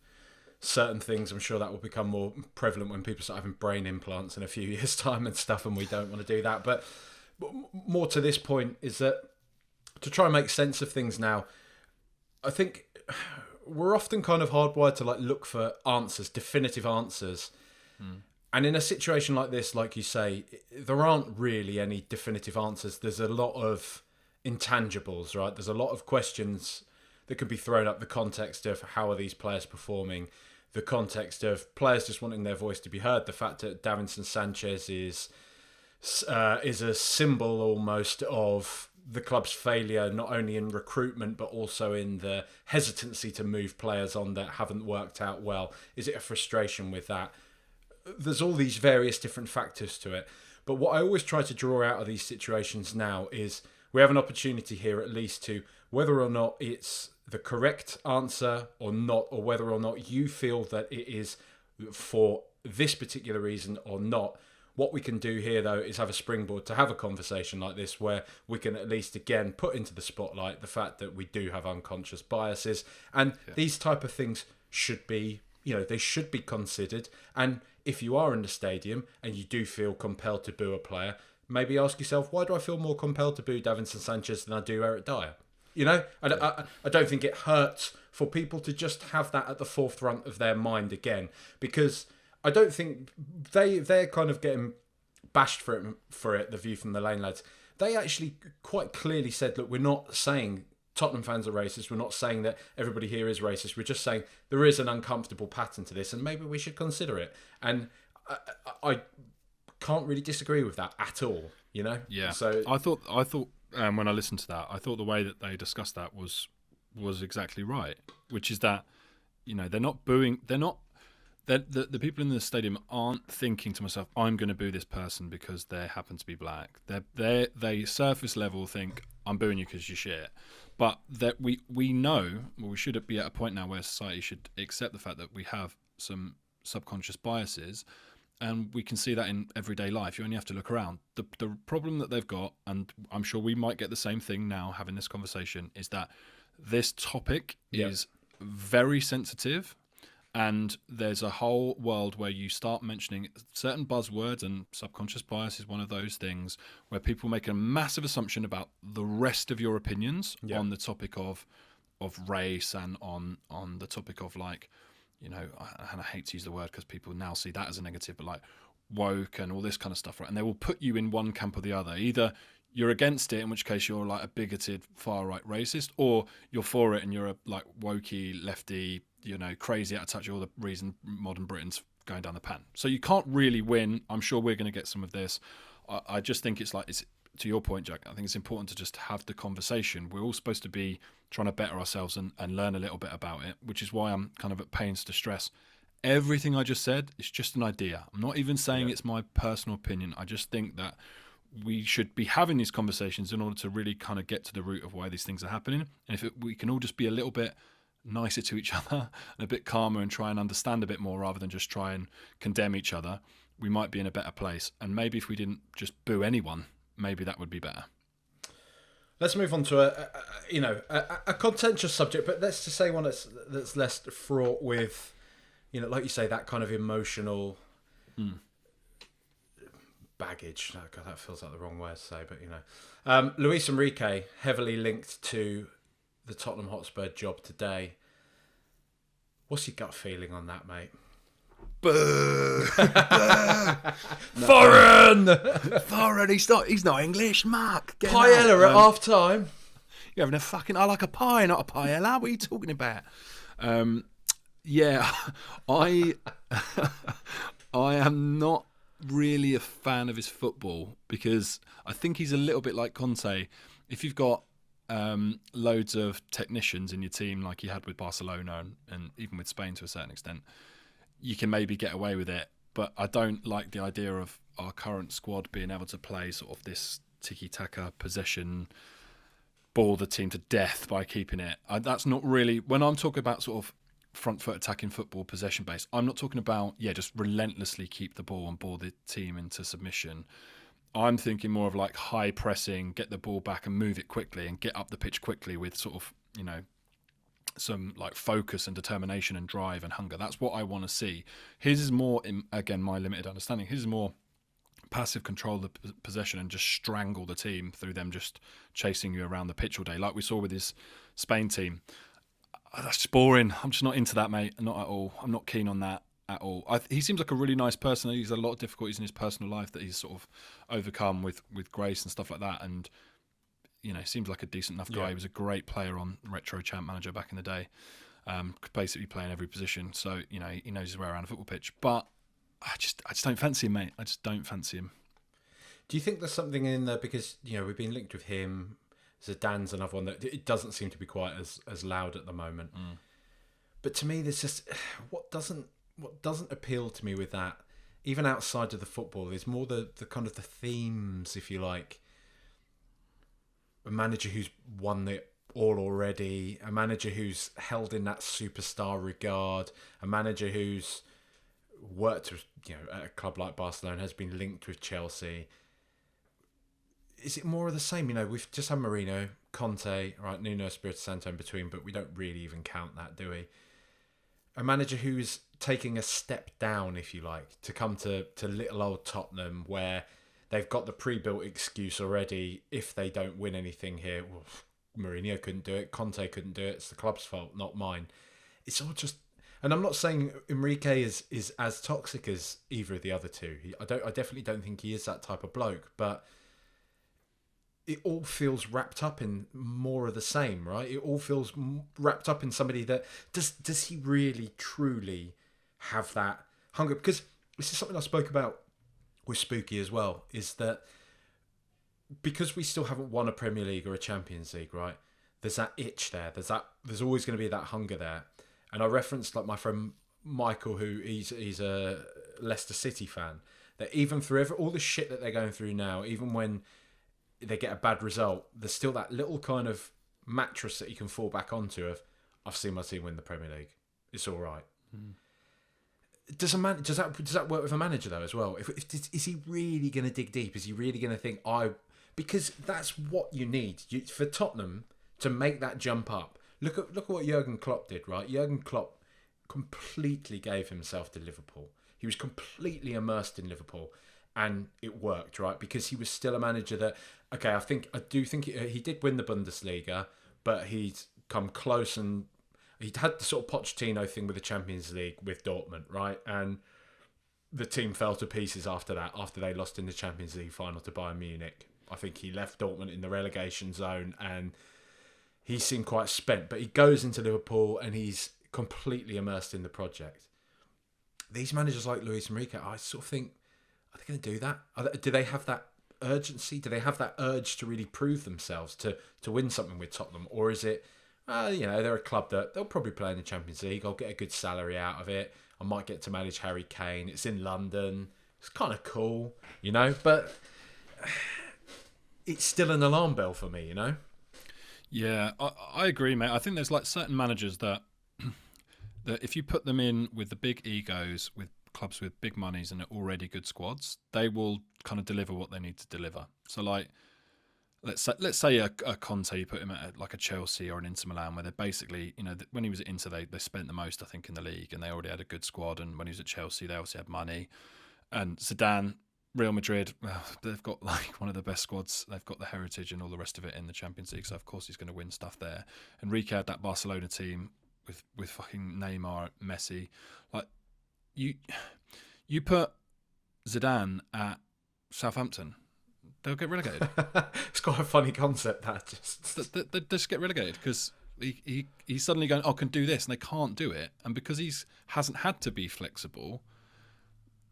certain things. I'm sure that will become more prevalent when people start having brain implants in a few years' time and stuff, and we don't want to do that. But more to this point is that to try and make sense of things now, I think we're often kind of hardwired to look for answers, definitive answers. And in a situation like this, like you say, there aren't really any definitive answers. There's a lot of intangibles, right? There's a lot of questions that could be thrown up. The context of how are these players performing, the context of players just wanting their voice to be heard, the fact that Dav Sanchez is a symbol almost of the club's failure, not only in recruitment but also in the hesitancy to move players on that haven't worked out well. Is it a frustration with that? There's all these various different factors to it. But what I always try to draw out of these situations now is we have an opportunity here at least to, whether or not it's the correct answer or not, or whether or not you feel that it is for this particular reason or not, what we can do here, though, is have a springboard to have a conversation like this where we can at least, again, put into the spotlight the fact that we do have unconscious biases. And these type of things should be, they should be considered. And if you are in the stadium and you do feel compelled to boo a player, maybe ask yourself, why do I feel more compelled to boo Dav Sanchez than I do Eric Dyer? I don't think it hurts for people to just have that at the forefront of their mind again, because I don't think they're kind of getting bashed for it, the View from the Lane lads. They actually quite clearly said, look, we're not saying Tottenham fans are racist. We're not saying that everybody here is racist. We're just saying there is an uncomfortable pattern to this and maybe we should consider it. And I can't really disagree with that at all, Yeah. So I thought when I listened to that, I thought the way that they discussed that was exactly right, which is that, they're not booing, the people in the stadium aren't thinking to myself, I'm going to boo this person because they happen to be black. They surface level think, I'm booing you because you're shit. But that we know, we should be at a point now where society should accept the fact that we have some subconscious biases, and we can see that in everyday life. You only have to look around. The problem that they've got, and I'm sure we might get the same thing now having this conversation, is that this topic is very sensitive. And there's a whole world where you start mentioning certain buzzwords, and subconscious bias is one of those things where people make a massive assumption about the rest of your opinions on the topic of race and on the topic of and I hate to use the word because people now see that as a negative, but woke and all this kind of stuff, right? And they will put you in one camp or the other. Either you're against it, in which case you're a bigoted far-right racist, or you're for it and you're a wokey, lefty, crazy out of touch with all the reason modern Britain's going down the pan. So you can't really win. I'm sure we're going to get some of this. I just think it's to your point, Jack, I think it's important to just have the conversation. We're all supposed to be trying to better ourselves and learn a little bit about it, which is why I'm kind of at pains to stress everything I just said is just an idea. I'm not even saying it's my personal opinion. I just think that we should be having these conversations in order to really kind of get to the root of why these things are happening. And if we can all just be a little bit nicer to each other and a bit calmer and try and understand a bit more rather than just try and condemn each other, we might be in a better place. And maybe if we didn't just boo anyone, maybe that would be better. Let's move on to a contentious subject, but let's just say one that's less fraught with, like you say, that kind of emotional baggage. Oh God, that feels like the wrong word to say, but Luis Enrique, heavily linked to the Tottenham Hotspur job today. What's your gut feeling on that, mate? Boo! Foreign! He's not English, Mark. Paella at half time. You're having I like a pie, not a paella. What are you talking about? I am not really a fan of his football because I think he's a little bit like Conte. If you've got loads of technicians in your team like you had with Barcelona and even with Spain to a certain extent, you can maybe get away with it. But I don't like the idea of our current squad being able to play sort of this tiki-taka possession, ball the team to death by keeping it. That's not really, when I'm talking about sort of front foot attacking football, possession based. I'm not talking about just relentlessly keep the ball and bore the team into submission. I'm thinking more of like high pressing, get the ball back and move it quickly and get up the pitch quickly with sort of, some like focus and determination and drive and hunger. That's what I want to see. His is more, again, my limited understanding, his is more passive control of the possession and just strangle the team through them just chasing you around the pitch all day, like we saw with his Spain team. That's just boring. I'm just not into that, mate. Not at all. I'm not keen on that at all. He seems like a really nice person. He's had a lot of difficulties in his personal life that he's sort of overcome with grace and stuff like that. And, seems like a decent enough guy. Yeah. He was a great player on Retro Champ Manager back in the day. Could basically play in every position. So, he knows his way around a football pitch. But I just don't fancy him, mate. I just don't fancy him. Do you think there's something in there because, we've been linked with him? Zidane's another one that it doesn't seem to be quite as loud at the moment. But to me, there's just what doesn't appeal to me with that, even outside of the football, is more the kind of the themes, if you like. A manager who's won it all already, a manager who's held in that superstar regard, a manager who's worked with, at a club like Barcelona, has been linked with Chelsea. Is it more of the same? We've just had Mourinho, Conte, right, Nuno Espirito Santo in between, but we don't really even count that, do we? A manager who is taking a step down, if you like, to come to little old Tottenham, where they've got the pre-built excuse already. If they don't win anything here, well, Mourinho couldn't do it, Conte couldn't do it. It's the club's fault, not mine. It's all just, and I'm not saying Enrique is as toxic as either of the other two. I definitely don't think he is that type of bloke, but it all feels wrapped up in more of the same, right? It all feels wrapped up in somebody that does he really truly have that hunger? Because this is something I spoke about with Spooky as well, is that because we still haven't won a Premier League or a Champions League, right? There's that itch there. There's always going to be that hunger there. And I referenced like my friend Michael, who he's a Leicester City fan, that even through all the shit that they're going through now, even when they get a bad result, there's still that little kind of mattress that you can fall back onto of, I've seen my team win the Premier League. It's all right. Does that work with a manager though as well? Is he really going to dig deep? Is he really going to think because that's what you need for Tottenham to make that jump up. Look at what Jurgen Klopp did, right? Jurgen Klopp completely gave himself to Liverpool. He was completely immersed in Liverpool. And it worked, right? Because he was still a manager that, okay, I do think he did win the Bundesliga, but he'd come close and he'd had the sort of Pochettino thing with the Champions League with Dortmund, right? And the team fell to pieces after that, after they lost in the Champions League final to Bayern Munich. I think he left Dortmund in the relegation zone and he seemed quite spent. But he goes into Liverpool and he's completely immersed in the project. These managers like Luis Enrique, I sort of think, are they going to do that? Do they have that urgency? Do they have that urge to really prove themselves to win something with Tottenham? Or is it, they're a club that they'll probably play in the Champions League. I'll get a good salary out of it. I might get to manage Harry Kane. It's in London. It's kind of cool, but it's still an alarm bell for me, Yeah, I agree, mate. I think there's like certain managers that if you put them in with the big egos, with clubs with big monies and already good squads, they will kind of deliver what they need to deliver. So like, let's say a Conte, you put him at like a Chelsea or an Inter Milan, where they're basically, when he was at Inter, they spent the most, I think, in the league, and they already had a good squad. And when he was at Chelsea, they obviously had money. And Zidane, Real Madrid, well, they've got like one of the best squads. They've got the heritage and all the rest of it in the Champions League, so of course he's going to win stuff there. Enrique had that Barcelona team with fucking Neymar, Messi. Like, you put Zidane at Southampton, they'll get relegated. It's quite a funny concept, that they just get relegated because he's suddenly going, can do this, and they can't do it. And because hasn't had to be flexible,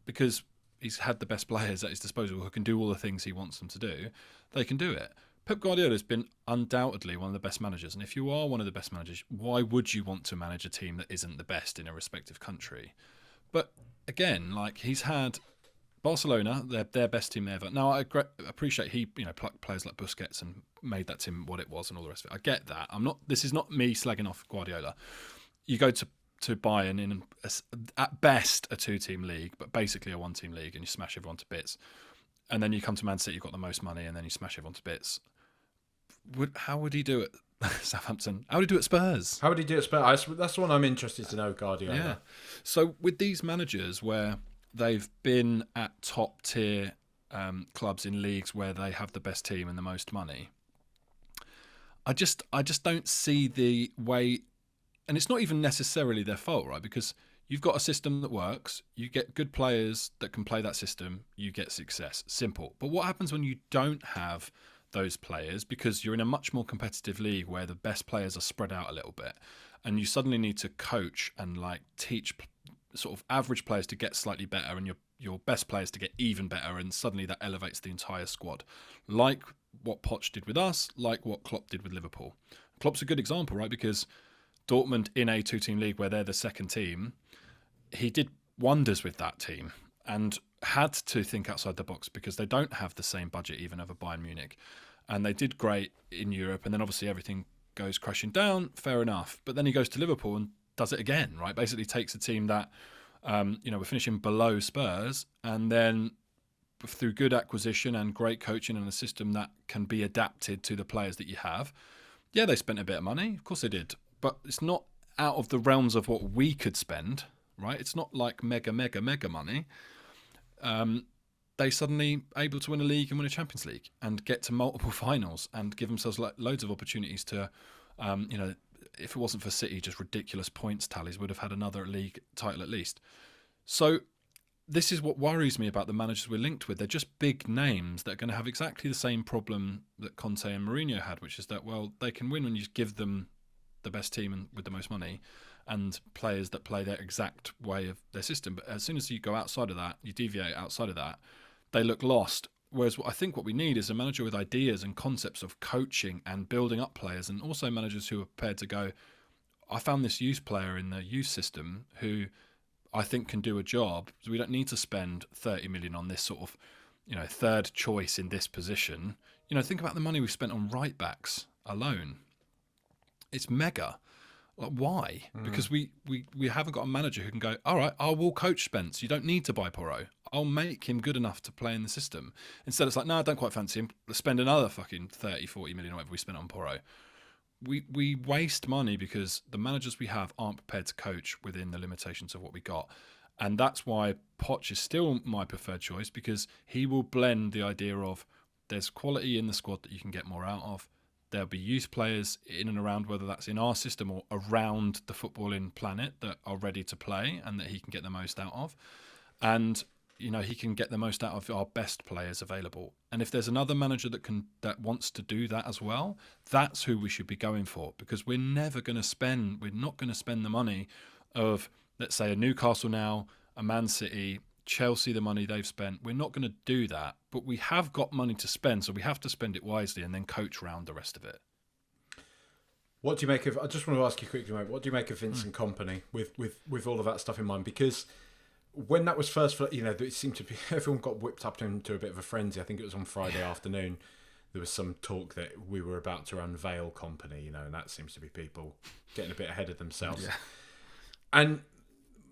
because he's had the best players at his disposal who can do all the things he wants them to do, they can do it. Pep Guardiola has been undoubtedly one of the best managers, and if you are one of the best managers, why would you want to manage a team that isn't the best in a respective country? But again, like, he's had Barcelona, their best team ever. Now, I appreciate he plucked players like Busquets and made that team what it was and all the rest of it. I get that. This is not me slagging off Guardiola. You go to to Bayern in at best a 2-team league, but basically a 1-team league, and you smash everyone to bits. And then you come to Man City, you've got the most money, and then you smash everyone to bits. How would he do it? Southampton. How would he do it at Spurs? How would he do it at Spurs? That's the one I'm interested to know, Guardiola. Yeah. So with these managers where they've been at top tier clubs in leagues where they have the best team and the most money, I just don't see the way, and it's not even necessarily their fault, right? Because you've got a system that works, you get good players that can play that system, you get success. Simple. But what happens when you don't have those players, because you're in a much more competitive league where the best players are spread out a little bit, and you suddenly need to coach and like teach sort of average players to get slightly better and your best players to get even better, and suddenly that elevates the entire squad, like what Poch did with us, like what Klopp did with Liverpool. Klopp's a good example, right? Because Dortmund in a 2-team league where they're the second team, he did wonders with that team and had to think outside the box because they don't have the same budget even of a Bayern Munich. And they did great in Europe, and then obviously everything goes crashing down, fair enough. But then he goes to Liverpool and does it again, right? Basically takes a team that, we're finishing below Spurs, and then through good acquisition and great coaching and a system that can be adapted to the players that you have. Yeah, they spent a bit of money. Of course they did. But it's not out of the realms of what we could spend, right? It's not like mega money. They suddenly able to win a league and win a Champions League and get to multiple finals and give themselves loads of opportunities to, if it wasn't for City, just ridiculous points tallies, would have had another league title at least. So this is what worries me about the managers we're linked with. They're just big names that are going to have exactly the same problem that Conte and Mourinho had, which is that, well, they can win when you give them the best team and with the most money and players that play their exact way of their system. But as soon as you go outside of that, you deviate outside of that, they look lost. Whereas I think what we need is a manager with ideas and concepts of coaching and building up players, and also managers who are prepared to go, I found this youth player in the youth system who I think can do a job. So we don't need to spend 30 million on this sort of, third choice in this position. Think about the money we've spent on right backs alone. It's mega. Like, why? Because we haven't got a manager who can go, all right, I will coach Spence. You don't need to buy Porro. I'll make him good enough to play in the system. Instead, it's like, no, I don't quite fancy him. Let's spend another fucking 30, 40 million or whatever we spent on Porro. We waste money because the managers we have aren't prepared to coach within the limitations of what we got. And that's why Poch is still my preferred choice, because he will blend the idea of there's quality in the squad that you can get more out of. There'll be youth players in and around, whether that's in our system or around the footballing planet, that are ready to play and that he can get the most out of. And, he can get the most out of our best players available. And if there's another manager that wants to do that as well, that's who we should be going for, because we're not going to spend the money of, let's say, a Newcastle now, a Man City, Chelsea, the money they've spent. We're not going to do that, but we have got money to spend, so we have to spend it wisely and then coach around the rest of it. What do you make of? I just want to ask you quickly, mate. What do you make of Vincent Kompany with all of that stuff in mind? Because when that was first, it seemed to be everyone got whipped up into a bit of a frenzy. I think it was on Friday afternoon. There was some talk that we were about to unveil Kompany, and that seems to be people getting a bit ahead of themselves. Yeah. And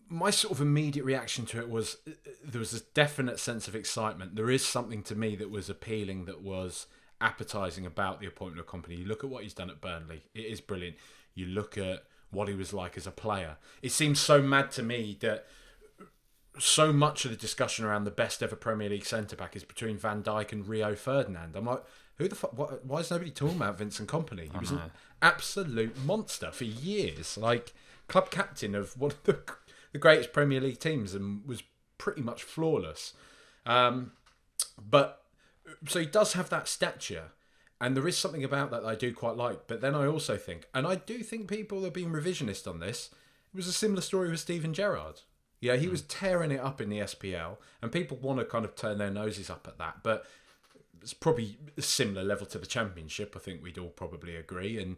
my sort of immediate reaction to it was there was this definite sense of excitement. There is something to me that was appealing, that was appetising about the appointment of Kompany. You look at what he's done at Burnley. It is brilliant. You look at what he was like as a player. It seems so mad to me that so much of the discussion around the best ever Premier League centre-back is between Van Dijk and Rio Ferdinand. I'm like, who the fuck? Why is nobody talking about Vincent Kompany? He was an absolute monster for years. Like, club captain of one of the greatest Premier League teams, and was pretty much flawless. But so he does have that stature, and there is something about that I do quite like. But then I also think, and I do think people are being revisionist on this, it was a similar story with Steven Gerrard. Yeah, he was tearing it up in the SPL, and people want to kind of turn their noses up at that. But it's probably a similar level to the Championship, I think we'd all probably agree. And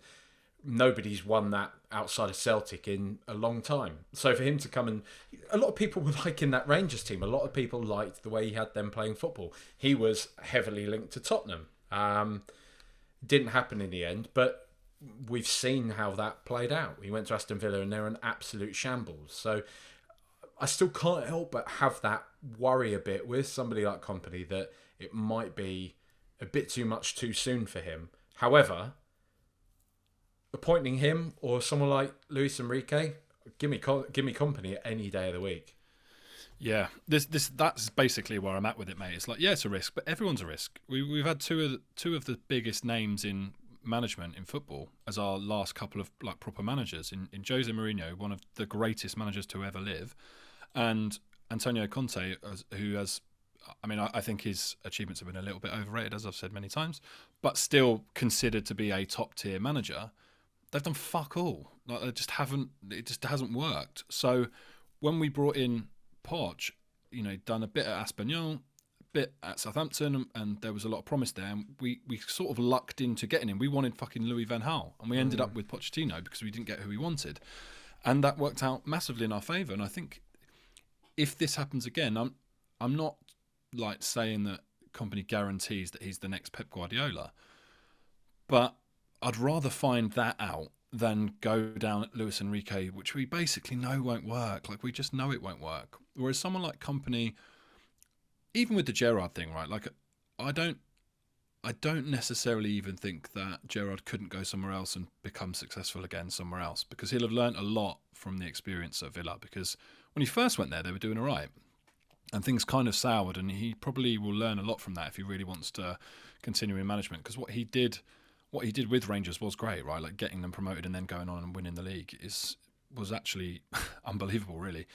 nobody's won that outside of Celtic in a long time. So for him to come, and a lot of people were liking that Rangers team. A lot of people liked the way he had them playing football. He was heavily linked to Tottenham. Didn't happen in the end, but we've seen how that played out. He went to Aston Villa and they're an absolute shambles. So I still can't help but have that worry a bit with somebody like Kompany that it might be a bit too much too soon for him. However, appointing him or someone like Luis Enrique, give me Kompany any day of the week. Yeah, that's basically where I'm at with it, mate. It's like, yeah, it's a risk, but everyone's a risk. We've had two of the biggest names in management in football as our last couple of like proper managers in Jose Mourinho, one of the greatest managers to ever live, and Antonio Conte, who has, I mean, I think his achievements have been a little bit overrated, as I've said many times, but still considered to be a top tier manager. They've done fuck all. Like, it just hasn't worked. So when we brought in Poch, done a bit at Espanyol, a bit at Southampton, and there was a lot of promise there. And we sort of lucked into getting him. We wanted fucking Louis van Gaal, and we ended up with Pochettino because we didn't get who we wanted, and that worked out massively in our favour. And I think if this happens again, I'm not like saying that Kompany guarantees that he's the next Pep Guardiola, but I'd rather find that out than go down at Luis Enrique, which we basically know won't work. Like, we just know it won't work. Whereas someone like Kompany, even with the Gerrard thing, right? Like, I don't necessarily even think that Gerrard couldn't go somewhere else and become successful again somewhere else, because he'll have learnt a lot from the experience at Villa. Because when he first went there, they were doing all right, and things kind of soured, and he probably will learn a lot from that if he really wants to continue in management. Because what he did with Rangers was great, right? Like, getting them promoted and then going on and winning the league was actually unbelievable, really.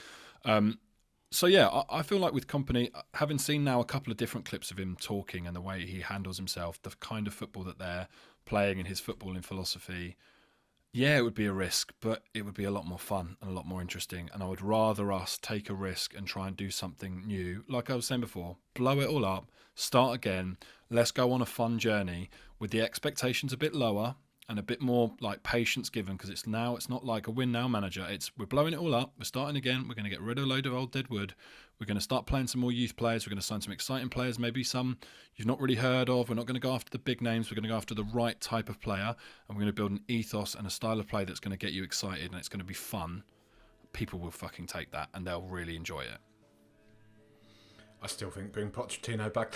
So yeah, I feel like with Kompany, having seen now a couple of different clips of him talking and the way he handles himself, the kind of football that they're playing in his footballing philosophy, yeah, it would be a risk, but it would be a lot more fun and a lot more interesting. And I would rather us take a risk and try and do something new. Like I was saying before, blow it all up, start again. Let's go on a fun journey with the expectations a bit lower and a bit more like patience given, because it's not like a win now manager. We're blowing it all up. We're starting again. We're going to get rid of a load of old dead wood. We're going to start playing some more youth players. We're going to sign some exciting players, maybe some you've not really heard of. We're not going to go after the big names. We're going to go after the right type of player, and we're going to build an ethos and a style of play that's going to get you excited and it's going to be fun. People will fucking take that and they'll really enjoy it. I still think bring Pochettino back.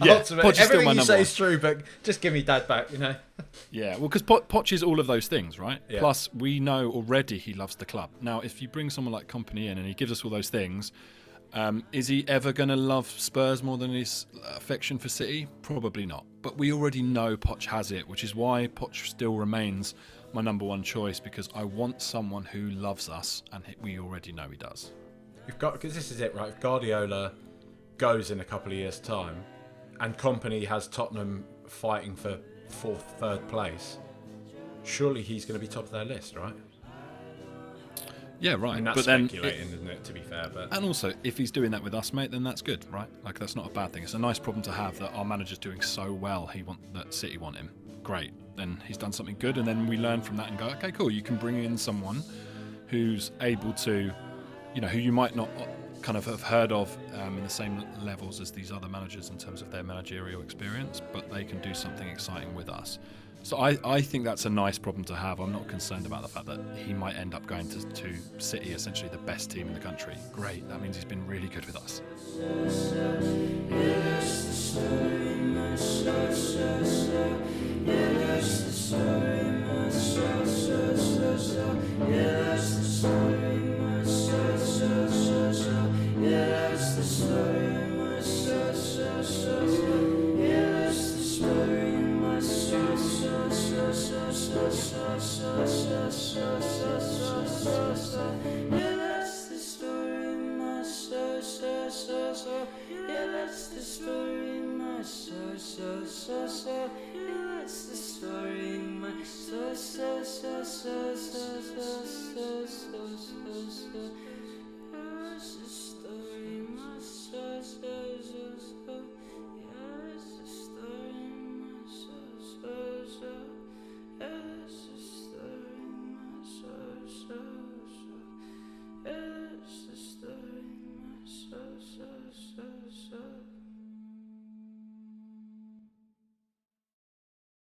Yeah, everything you say is true, but just give me Dad back, Yeah, well, because Poch is all of those things, right? Yeah. Plus, we know already he loves the club. Now, if you bring someone like Kompany in and he gives us all those things, is he ever going to love Spurs more than his affection for City? Probably not. But we already know Poch has it, which is why Poch still remains my number one choice, because I want someone who loves us, and we already know he does. Because this is it, right? If Guardiola goes in a couple of years' time and Kompany has Tottenham fighting for third place, surely he's going to be top of their list, right? Yeah, right. I mean, that's but speculating, isn't it, to be fair? But and also, if he's doing that with us, mate, then that's good, right? Like, that's not a bad thing. It's a nice problem to have that our manager's doing so well, that City want him. Great. Then he's done something good, and then we learn from that and go, okay, cool, you can bring in someone who's able to, who you might not kind of have heard of in the same levels as these other managers in terms of their managerial experience, but they can do something exciting with us. So I think that's a nice problem to have. I'm not concerned about the fact that he might end up going to City, essentially the best team in the country. Great, that means he's been really good with us.